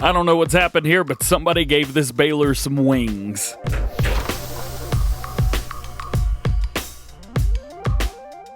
I don't know what's happened here, but somebody gave this baler some wings.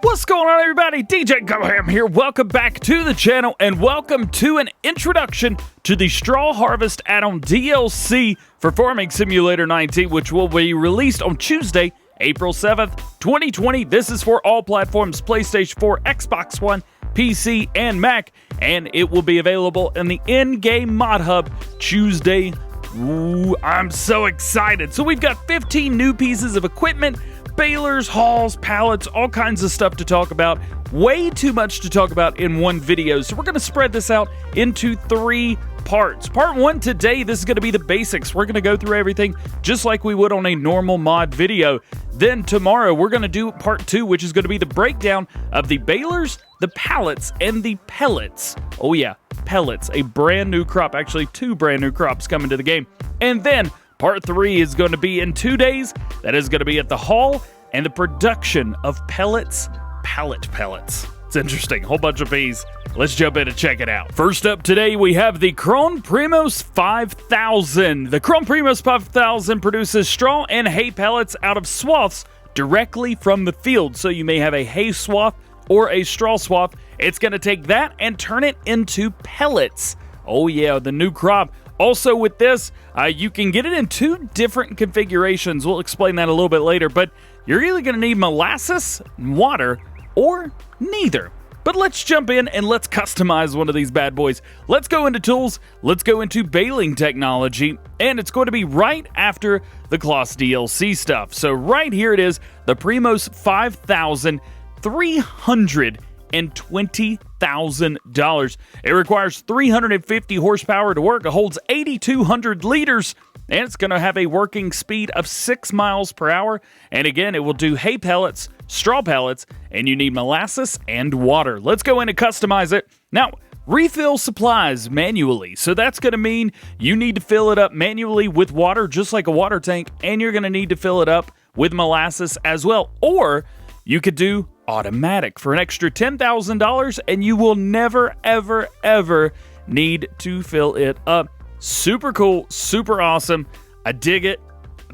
What's going on, everybody? DjGoHam here. Welcome back to the channel, and welcome to an introduction to the Straw Harvest add-on DLC for Farming Simulator 19, which will be released on Tuesday, April 7th, 2020. This is for all platforms, PlayStation 4, Xbox One, PC, and Mac, and it will be available in the in-game mod hub Tuesday. Ooh, I'm so excited. So we've got 15 new pieces of equipment, balers, hauls, pallets, all kinds of stuff to talk about. Way too much to talk about in one video, so we're going to spread this out into 3 parts. Part 1 today, this is going to be the basics. We're going to go through everything just like we would on a normal mod video. Then tomorrow, we're going to do part 2, which is going to be the breakdown of the balers, the pallets, and the pellets. Oh yeah, pellets, a brand new crop. Actually, 2 brand new crops coming to the game. And then part 3 is going to be in 2 days. That is going to be at the haul and the production of pellets, pallet pellets. It's interesting, whole bunch of bees. Let's jump in and check it out. First up today, we have the Primos 5000. The Primos 5000 produces straw and hay pellets out of swaths directly from the field. So you may have a hay swath or a straw swath. It's going to take that and turn it into pellets. Oh yeah, the new crop. Also with this, you can get it in 2 different configurations. We'll explain that a little bit later, but you're either going to need molasses, water, or neither. But let's jump in and let's customize one of these bad boys. Let's go into tools, let's go into baling technology, and it's going to be right after the Kloss DLC stuff. So right here it is, the Primos 5000, $320,000. It requires 350 horsepower to work. It holds 8,200 liters, and it's going to have a working speed of 6 miles per hour. And again, it will do hay pellets, straw pellets, and you need molasses and water. Let's go in and customize it. Now, refill supplies manually. So that's going to mean you need to fill it up manually with water, just like a water tank, and you're going to need to fill it up with molasses as well. Or you could do automatic for an extra $10,000, and you will never, ever, ever need to fill it up. Super cool, super awesome. I dig it.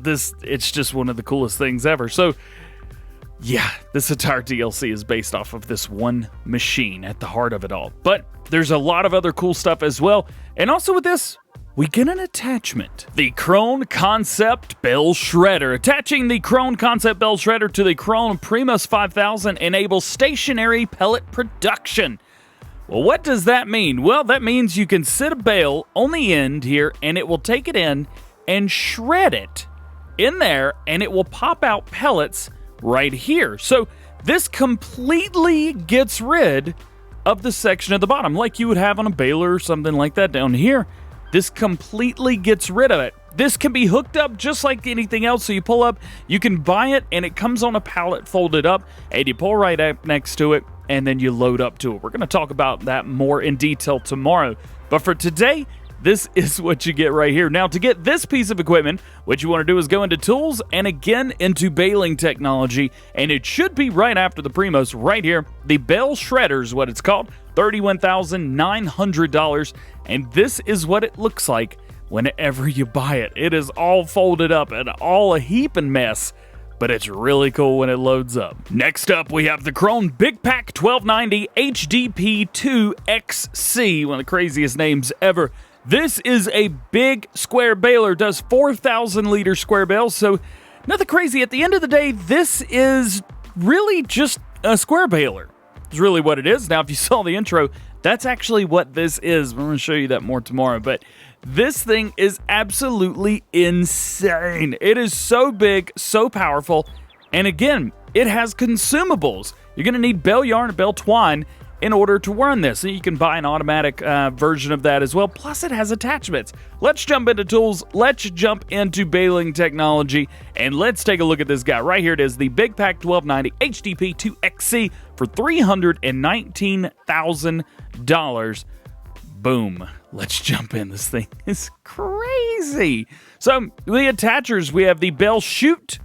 It's just one of the coolest things ever. So yeah, this entire DLC is based off of this one machine at the heart of it all. But there's a lot of other cool stuff as well. And also with this, we get an attachment. The Krone Concept Bell Shredder. Attaching the Krone Concept Bell Shredder to the Krone Primos 5000 enables stationary pellet production. Well, what does that mean? Well, that means you can sit a bale on the end here, and it will take it in and shred it in there, and it will pop out pellets right here. So this completely gets rid of the section at the bottom, like you would have on a baler or something like that down here. This completely gets rid of it. This can be hooked up just like anything else. So you pull up, you can buy it, and it comes on a pallet folded up, and you pull right up next to it, and then you load up to it. We're going to talk about that more in detail tomorrow. But for today, this is what you get right here. Now, to get this piece of equipment, what you want to do is go into tools and again into baling technology, and it should be right after the Primos right here. The Bell Shredder is what it's called, $31,900, and this is what it looks like whenever you buy it. It is all folded up and all a heaping mess, but it's really cool when it loads up. Next up, we have the Krone Big Pack 1290 HDP2XC, one of the craziest names ever. This is a big square baler, does 4,000 liter square bales, so nothing crazy. At the end of the day, this is really just a square baler. It's really what it is. Now, if you saw the intro, that's actually what this is. I'm going to show you that more tomorrow, but this thing is absolutely insane. It is so big, so powerful, and again, it has consumables. You're going to need bale yarn and bale twine in order to run this. So you can buy an automatic version of that as well. Plus, it has attachments. Let's jump into tools. Let's jump into baling technology, and let's take a look at this guy. Right here it is, the Big Pack 1290 HDP2XC for $319,000. Boom. Let's jump in. This thing is crazy. So, the attachers, we have the Bell Chute,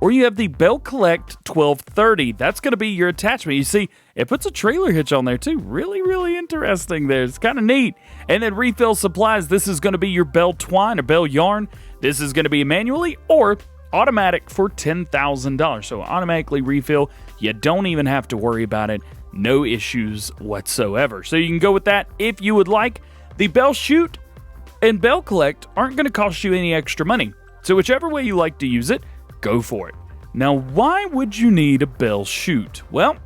or you have the Bell Collect 1230. That's going to be your attachment. You see, it puts a trailer hitch on there too. Really, really interesting there. It's kind of neat. And then refill supplies. This is going to be your bell twine or bell yarn. This is going to be manually or automatic for $10,000. So automatically refill. You don't even have to worry about it. No issues whatsoever. So you can go with that if you would like. The bell chute and bell collect aren't going to cost you any extra money. So whichever way you like to use it, go for it. Now, why would you need a bell chute? Well,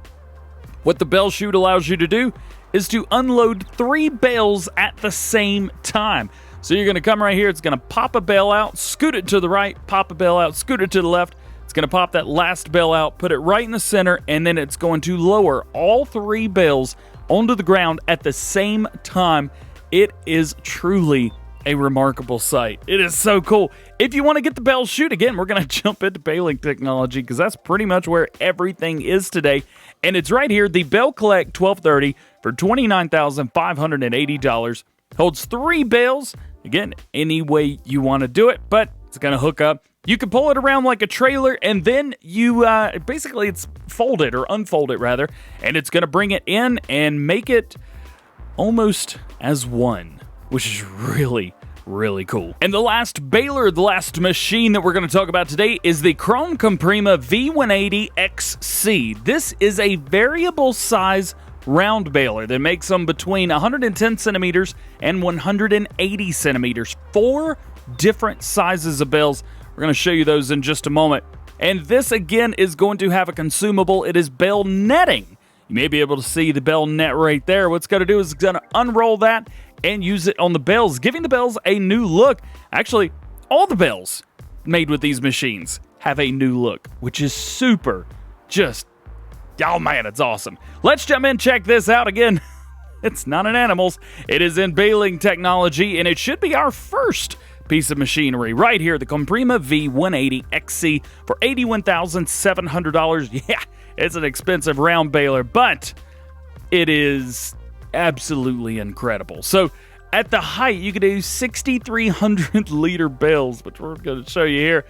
what the bell chute allows you to do is to unload 3 bells at the same time. So you're going to come right here. It's going to pop a bell out, scoot it to the right, pop a bell out, scoot it to the left. It's going to pop that last bell out, put it right in the center, and then it's going to lower all 3 bells onto the ground at the same time. It is truly a remarkable sight. It is so cool. If you want to get the bell chute, again, we're going to jump into baling technology because that's pretty much where everything is today. And it's right here, the Bell Collect 1230 for $29,580. Holds 3 bells. Again, any way you want to do it, but it's going to hook up. You can pull it around like a trailer, and then you basically it's folded or unfolded rather, and it's going to bring it in and make it almost as one, which is really, really cool. And the last baler, the last machine that we're going to talk about today is the Prima V180XC. This is a variable size round baler that makes them between 110 centimeters and 180 centimeters. 4 different sizes of bells. We're going to show you those in just a moment. And this, again, is going to have a consumable. It is bell netting. You may be able to see the bell net right there. What's going to do is it's going to unroll that and use it on the bells, giving the bells a new look. Actually, all the bells made with these machines have a new look, which is super. Oh man, it's awesome. Let's jump in, check this out again. It's not in animals. It is in baling technology, and it should be our first piece of machinery right here, the Prima V180XC for $81,700. Yeah, it's an expensive round baler, but it is absolutely incredible. So at the height, you can do 6,300 liter bells, which we're going to show you here.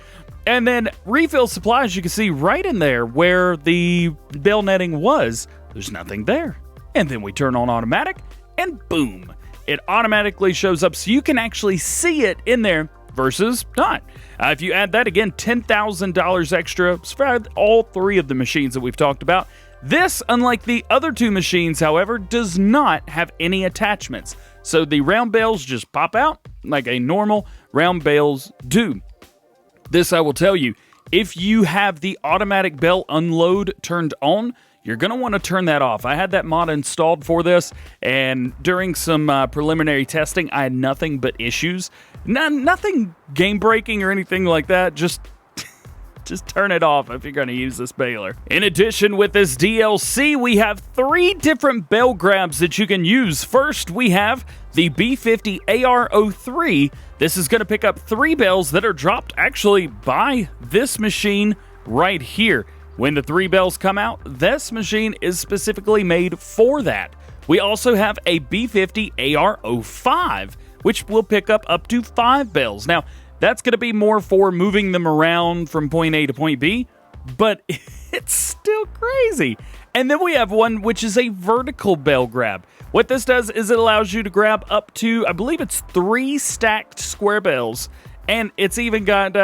And then refill supplies, you can see right in there where the bell netting was, there's nothing there. And then we turn on automatic, and boom, it automatically shows up so you can actually see it in there versus not. If you add that, again, $10,000 extra for all 3 of the machines that we've talked about. This, unlike the other 2 machines, however, does not have any attachments. So the round bells just pop out like a normal round bells do. This I will tell you, if you have the automatic bell unload turned on, you're going to want to turn that off. I had that mod installed for this, and during some preliminary testing, I had nothing but issues. Nothing game-breaking or anything like that. Just turn it off if you're going to use this baler. In addition, with this DLC, we have 3 different bell grabs that you can use. First, we have the B50 AR03. This is going to pick up 3 bells that are dropped actually by this machine right here. When the 3 bells come out, this machine is specifically made for that. We also have a B50 AR05, which will pick up to 5 bells. Now, that's going to be more for moving them around from point A to point B, but it's still crazy. And then we have one which is a vertical bell grab. What this does is it allows you to grab up to, I believe it's 3 stacked square bells, and it's even got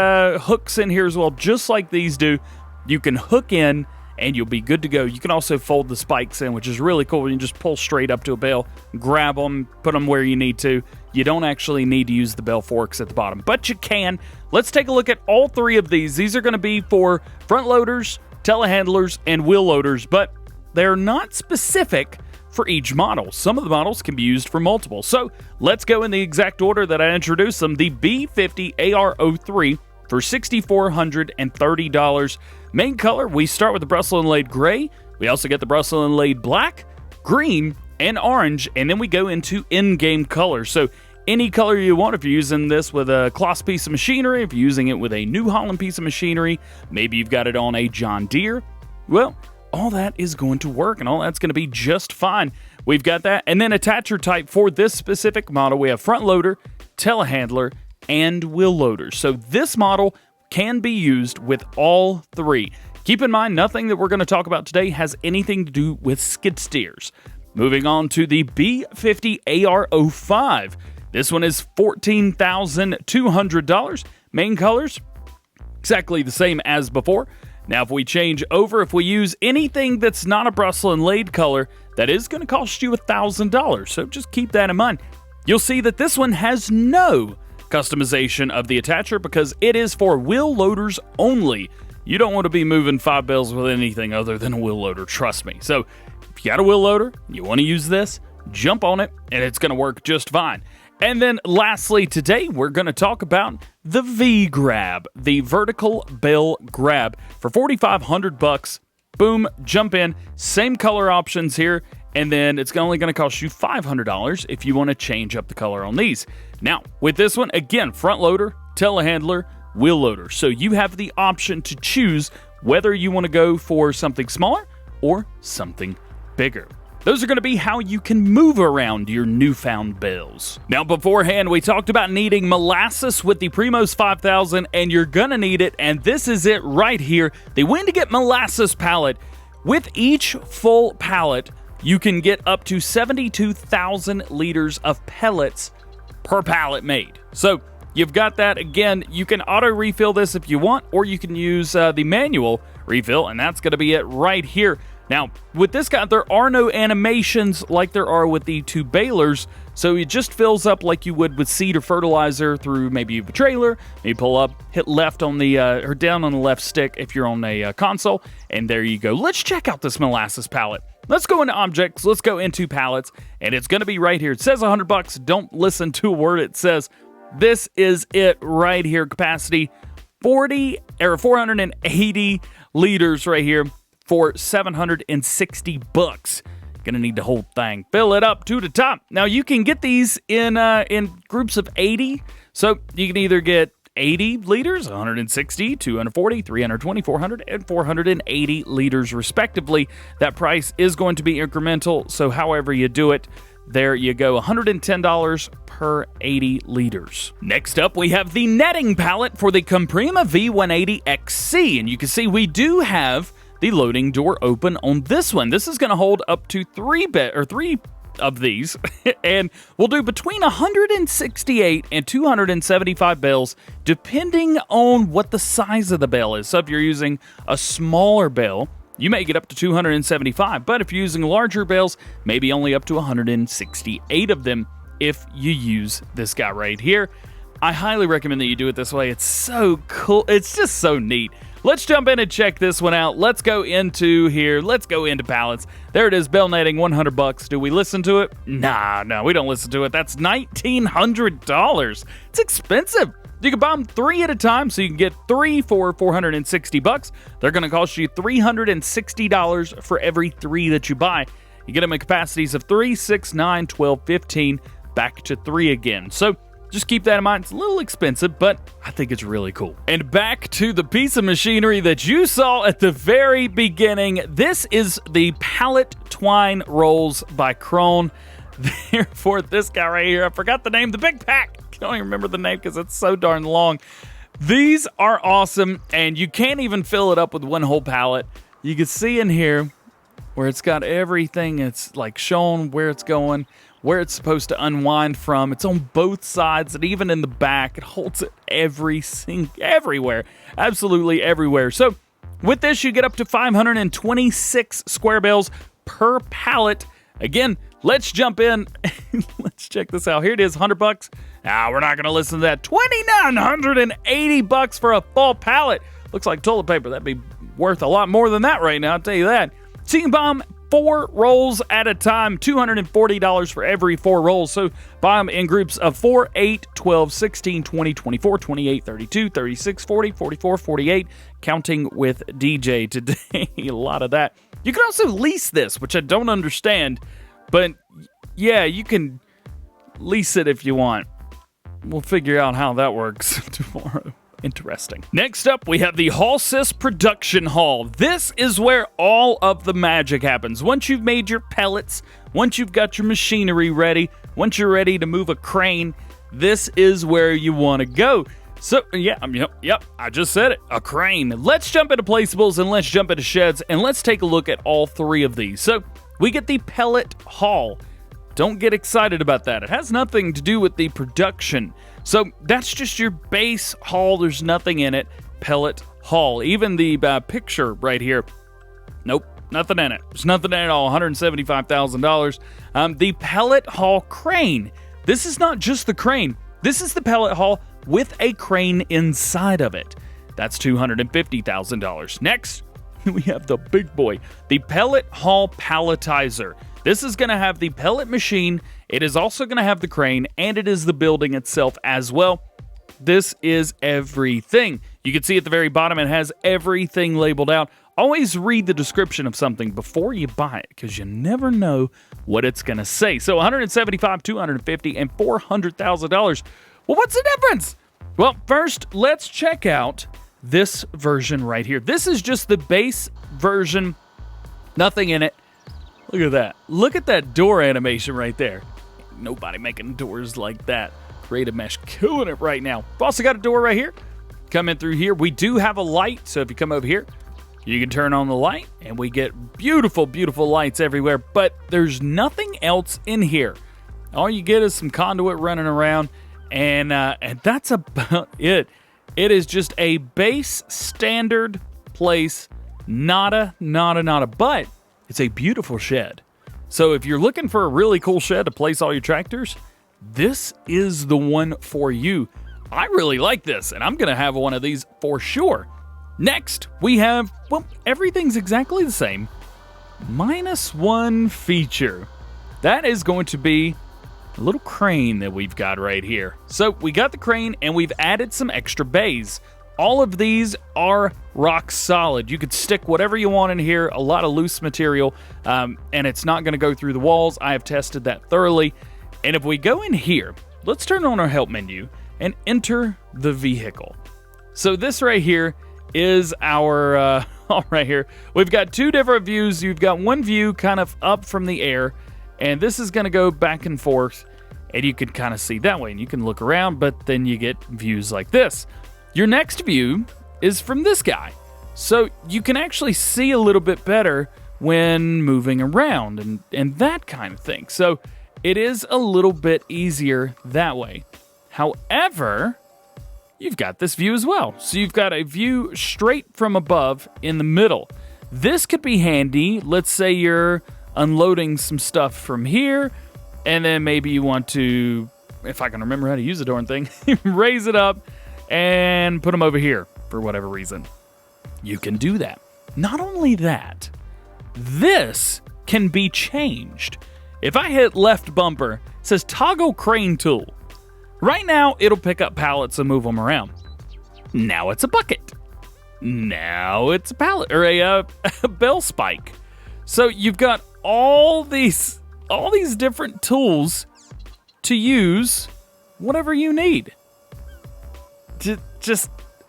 hooks in here as well, just like these do. You can hook in and you'll be good to go. You can also fold the spikes in, which is really cool. You can just pull straight up to a bell, grab them, put them where you need to. You don't actually need to use the bell forks at the bottom, but you can. Let's take a look at all 3 of these. These are going to be for front loaders, telehandlers, and wheel loaders, but they're not specific for each model. Some of the models can be used for multiple. So let's go in the exact order that I introduced them. The B50 AR03 for $6,430. Main color, we start with the Brussels inlaid gray. We also get the Brussels inlaid black, green, and orange, and then we go into in-game colors. So any color you want, if you're using this with a Kloss piece of machinery, if you're using it with a New Holland piece of machinery, maybe you've got it on a John Deere, well, all that is going to work, and all that's going to be just fine. We've got that. And then attacher type for this specific model, we have front loader, telehandler, and wheel loader. So this model can be used with all 3. Keep in mind, nothing that we're going to talk about today has anything to do with skid steers. Moving on to the B50 AR05. This one is $14,200. Main colors, exactly the same as before. Now, if we change over, if we use anything that's not a Brussels inlaid color, that is going to cost you $1,000. So just keep that in mind. You'll see that this one has no customization of the attacher because it is for wheel loaders only. You don't want to be moving 5 bales with anything other than a wheel loader, trust me. So if you got a wheel loader, you want to use this, jump on it, and it's going to work just fine. And then lastly, today we're going to talk about the V-Grab, the vertical bale grab for $4,500. Boom, jump in, same color options here, and then it's only going to cost you $500 if you want to change up the color on these. Now, with this one, again, front loader, telehandler, wheel loader. So you have the option to choose whether you want to go for something smaller or something bigger. Those are going to be how you can move around your newfound bales. Now, beforehand, we talked about needing molasses with the Primos 5000, and you're going to need it, and this is it right here. The Win to Get Molasses pallet. With each full pallet, you can get up to 72,000 liters of pellets per pallet made. So you've got that. Again, you can auto refill this if you want, or you can use the manual refill, and that's going to be it right here. Now, with this guy, there are no animations like there are with the 2 balers, so it just fills up like you would with seed or fertilizer through maybe a trailer. You pull up, hit left on the, or down on the left stick if you're on a console, and there you go. Let's check out this molasses pallet. Let's go into objects, let's go into pallets, and it's going to be right here. It says $100. Don't listen to a word it says. This is it right here. Capacity 480 liters right here for $760. Gonna need the whole thing. Fill it up to the top. Now you can get these in groups of 80. So you can either get 80 liters, 160, 240, 320, 400, and 480 liters respectively. That price is going to be incremental, so however you do it, there you go, $110 per 80 liters. Next up, we have the netting pallet for the Prima V180XC, and you can see we do have the loading door open on this one. This is going to hold up to 3 of these, and we'll do between 168 and 275 bales, depending on what the size of the bale is. So if you're using a smaller bale, you may get up to 275, but if you're using larger bales, maybe only up to 168 of them if you use this guy right here. I highly recommend that you do it this way. It's so cool. It's just so neat. Let's jump in and check this one out. Let's go into here. Let's go into pallets. There it is, bale netting, $100. Do we listen to it? Nah, no, we don't listen to it. That's $1,900. It's expensive. You can buy them 3 at a time, so you can get 3 for $460. They're going to cost you $360 for every 3 that you buy. You get them in capacities of 3, 6, 9, 12, 15, back to 3 again. So just keep that in mind. It's a little expensive, but I think it's really cool. And back to the piece of machinery that you saw at the very beginning. This is the pallet twine rolls by Krone. Therefore, this guy right here, I forgot the name, the big pack. I don't even remember the name because it's so darn long. These are awesome, and you can't even fill it up with one whole pallet. You can see in here where it's got everything. It's like shown where it's going, where it's supposed to unwind from. It's on both sides, and even in the back, it holds it everywhere, absolutely everywhere. So with this, you get up to 526 square bales per pallet. Again, let's jump in. Let's check this out. Here it is, $100. We're not going to listen to that. $2,980 for a full pallet. Looks like toilet paper. That'd be worth a lot more than that right now, I'll tell you that. So you can buy them 4 rolls at a time, $240 for every 4 rolls. So buy them in groups of 4, 8, 12, 16, 20, 24, 28, 32, 36, 40, 44, 48, counting with DJ today. A lot of that. You can also lease this, which I don't understand, but yeah, you can lease it if you want. We'll figure out how that works tomorrow. Interesting. Next up, we have the Molasses production hall. This is where all of the magic happens. Once you've made your pellets, once you've got your machinery ready, once you're ready to move a crane, this is where you want to go. So, yeah, yep, I just said it, a crane. Let's jump into placeables and let's jump into sheds and let's take a look at all 3 of these. So, we get the pellet haul. Don't get excited about that. It has nothing to do with the production. So that's just your base haul. There's nothing in it. Pellet haul. Even the picture right here. Nope, nothing in it. There's nothing in it at all. $175,000. The pellet haul crane. This is not just the crane. This is the pellet haul with a crane inside of it. That's $250,000. Next, we have the big boy, the pellet haul palletizer. This is going to have the pellet machine. It is also going to have the crane, and it is the building itself as well. This is everything. You can see at the very bottom, it has everything labeled out. Always read the description of something before you buy it, because you never know what it's going to say. So $175,000, $250,000, and $400,000. Well, what's the difference? Well, first, let's check out this version right here. This is just the base version. Nothing in it. Look at that. Look at that door animation right there. Nobody making doors like that. Creative Mesh killing it right now. We've also got a door right here. Come in through here. We do have a light, so if you come over here, you can turn on the light, and we get beautiful, beautiful lights everywhere, but there's nothing else in here. All you get is some conduit running around, and that's about it. It is just a base standard place. Nada, but it's a beautiful shed. So if you're looking for a really cool shed to place all your tractors, this is the one for you. I really like this, and I'm going to have one of these for sure. Next, we have, well, everything's exactly the same, minus one feature. That is going to be a little crane that we've got right here. So we got the crane, and we've added some extra bays. All of these are rock solid. You could stick whatever you want in here, a lot of loose material, and it's not going to go through the walls. I have tested that thoroughly. And if we go in here, let's turn on our help menu and enter the vehicle. So this right here is our, right here. We've got two different views. You've got one view kind of up from the air, and this is going to go back and forth, and you can kind of see that way, and you can look around, but then you get views like this. Your next view is from this guy. So you can actually see a little bit better when moving around and that kind of thing. So it is a little bit easier that way. However, you've got this view as well. So you've got a view straight from above in the middle. This could be handy. Let's say you're unloading some stuff from here, and then maybe you want to, if I can remember how to use the darn thing, raise it up and put them over here for whatever reason. You can do that. Not only that, this can be changed. If I hit left bumper, it says toggle crane tool. Right now, it'll pick up pallets and move them around. Now it's a bucket. Now it's a pallet or a bell spike. So you've got all these different tools to use whatever you need.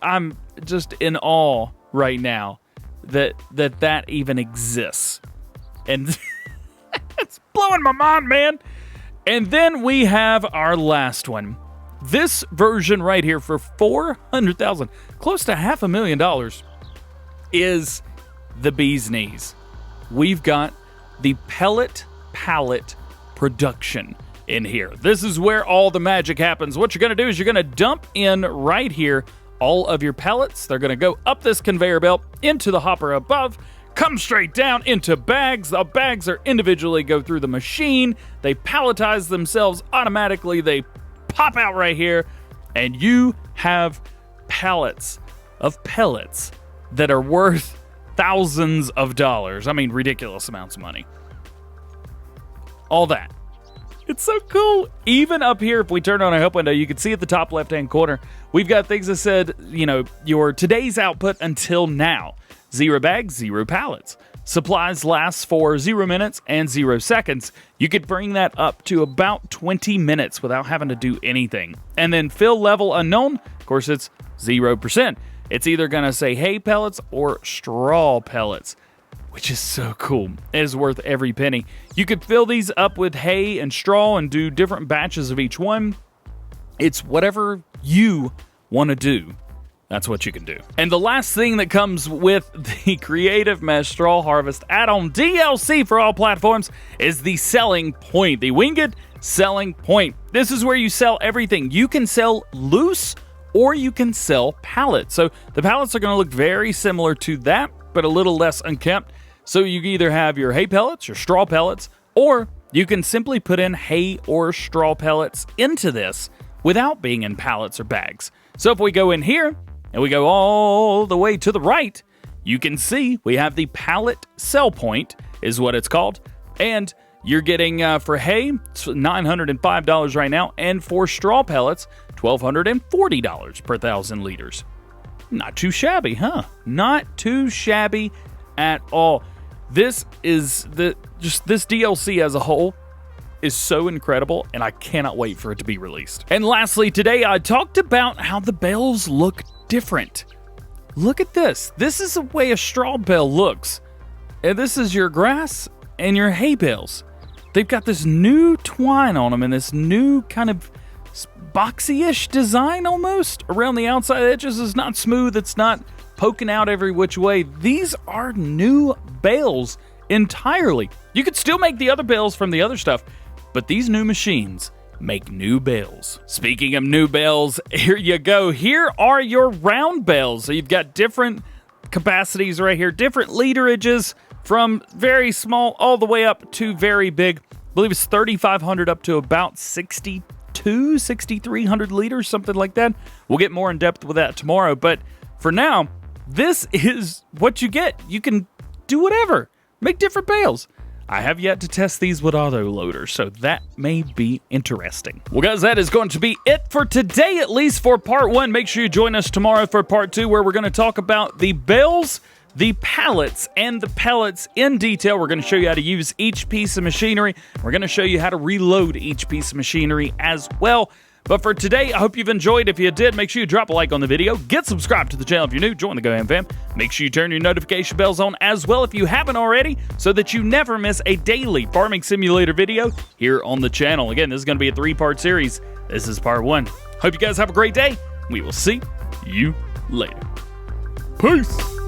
I'm just in awe right now that even exists, and it's blowing my mind, man. And then we have our last one. This version right here for $400,000, close to $500,000, is the bee's knees. We've got the pellet pallet production in here. This is where all the magic happens. What you're going to do is you're going to dump in right here all of your pellets. They're going to go up this conveyor belt into the hopper above, come straight down into bags. The bags are individually go through the machine. They palletize themselves automatically. They pop out right here, and you have pallets of pellets that are worth thousands of dollars. I mean, ridiculous amounts of money. All that. It's so cool. Even up here, if we turn on our help window, you can see at the top left-hand corner, we've got things that said, your today's output until now. 0 bags, 0 pallets. Supplies lasts for 0 minutes and 0 seconds. You could bring that up to about 20 minutes without having to do anything. And then fill level unknown, of course, it's 0%. It's either going to say hay pellets or straw pellets, which is so cool. It is worth every penny. You could fill these up with hay and straw and do different batches of each one. It's whatever you want to do. That's what you can do. And the last thing that comes with the Creative Mesh Straw Harvest add-on DLC for all platforms is the selling point, the Winged Selling Point. This is where you sell everything. You can sell loose or you can sell pallets. So the pallets are going to look very similar to that, but a little less unkempt. So you can either have your hay pellets, your straw pellets, or you can simply put in hay or straw pellets into this without being in pallets or bags. So if we go in here and we go all the way to the right, you can see we have the pallet sell point is what it's called. And you're getting, for hay, it's $905 right now, and for straw pellets, $1,240 per 1,000 liters. Not too shabby, huh? Not too shabby at all. This is this DLC as a whole is so incredible, and I cannot wait for it to be released. And lastly, today I talked about how the bales look different. Look at this. This is the way a straw bale looks. And this is your grass and your hay bales. They've got this new twine on them and this new kind of boxy-ish design almost around the outside edges. It's not smooth. It's not poking out every which way. These are new bales entirely. You could still make the other bales from the other stuff, but these new machines make new bales. Speaking of new bales, here you go. Here are your round bales. So you've got different capacities right here, different literages from very small all the way up to very big. I believe it's 3,500 up to about 6,300 liters, something like that. We'll get more in depth with that tomorrow, but for now, this is what you get. You can do whatever. Make different bales. I have yet to test these with autoloaders, so that may be interesting. Well, guys, that is going to be it for today, at least for part one. Make sure you join us tomorrow for part two, where we're going to talk about the bales, the pallets, and the pellets in detail. We're going to show you how to use each piece of machinery. We're going to show you how to reload each piece of machinery as well. But for today, I hope you've enjoyed. If you did, make sure you drop a like on the video. Get subscribed to the channel if you're new. Join the GoHamFam. Make sure you turn your notification bells on as well if you haven't already, so that you never miss a daily farming simulator video here on the channel. Again, this is going to be a 3-part series. This is part one. Hope you guys have a great day. We will see you later. Peace.